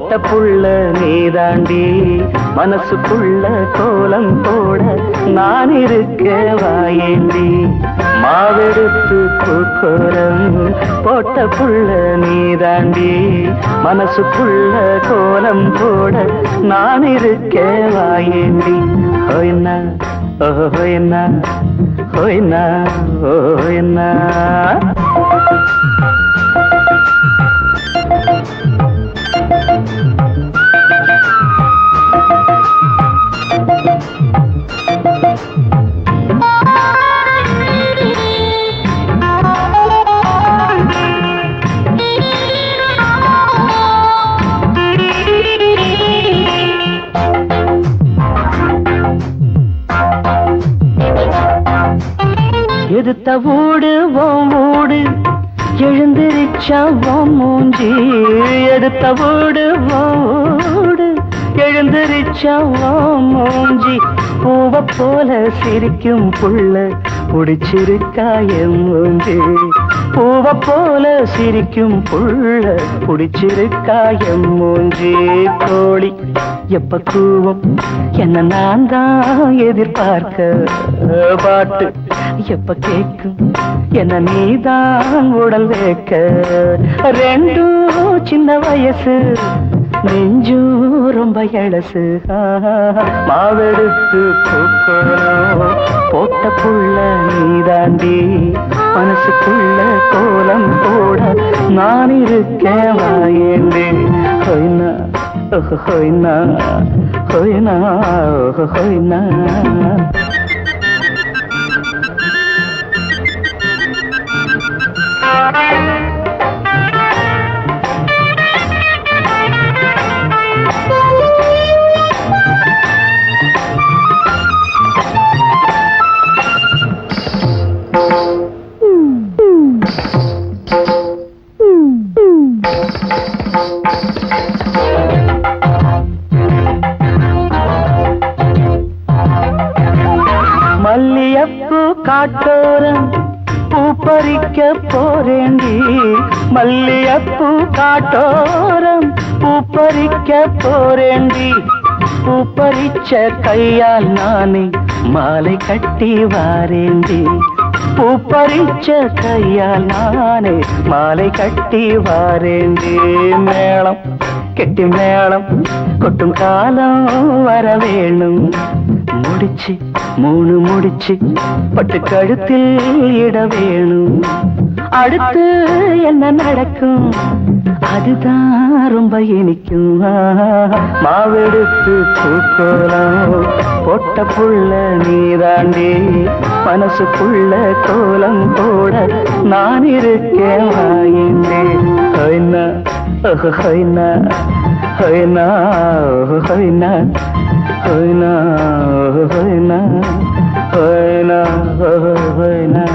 போட்ட புள்ள நீதாண்டி மனசுக்குள்ள கோலம் போட நான் இருக்க வாயேண்டி மாவெடுத்து பூக்கோலம் போட்ட புள்ள நீதாண்டி மனசுக்குள்ள கோலம் போட நான் இருக்க வாயேண்டி ஹோய்னா ஹோய்னா ஹோய்னா ஹோய்னா எதுத்த வீடு ஓடு எழுந்திருச்சா மூஞ்சி எடுத்த வீடு ஓடு எழுந்திருச்சா மூஞ்சி பூவ போல சிரிக்கும் புள்ள புடிச்சிருக்கா என் மூஞ்சி பூவ போல சிரிக்கும் புள்ள புடிச்சிருக்கா என் மூஞ்சி கோழி எப்ப கூவும் என்ன நான் தான் எதிர்பார்க்க பாட்டு எப்ப கேட்கும் என்ன நீதான் உடல் வைக்க ரெண்டும் சின்ன வயசு நெஞ்சும் ரொம்ப எழசு மாவெடுத்து பூக்கோலம் போட்ட புள்ள நீதாண்டி மனசுக்குள்ள கோலம் போட நான் இருக்கேன் வாயேண்டி ஹொய்னா ஹொய்னா ஹொய்னா ஹொய்னா மல்லியப்பூ காட்டோரம் பூ பறிக்க போறேண்டி மல்லியப்பூ காட்டோரம் பூ பறிக்க போறேண்டி பூ பறிச்ச கையால் நானே மாலை கட்டி வாரேண்டி பூ பறிச்ச கையால் நானே மாலை கட்டி வாரேண்டி மேளம் கெட்டி மேளம் கொட்டும் காலம் வர வேணும் முடிச்சு மூணு முடிச்சு பட்டு கழுத்தில் இட வேணும் அடுத்து என்ன நடக்கும் அதுதான் ரொம்ப இனிக்கும் மாவெடுத்து பூக்கோலம் போட்ட புள்ள நீதாண்டி மனசுக்குள்ள கோலம் போட நான் இருக்கேன் வாயேண்டி ஹொய்னா ஹொய்னா ஹொய்னா ஹொய்னா ஹொய்னா ஹொய்னா ஹொய்னா ஹொய்னா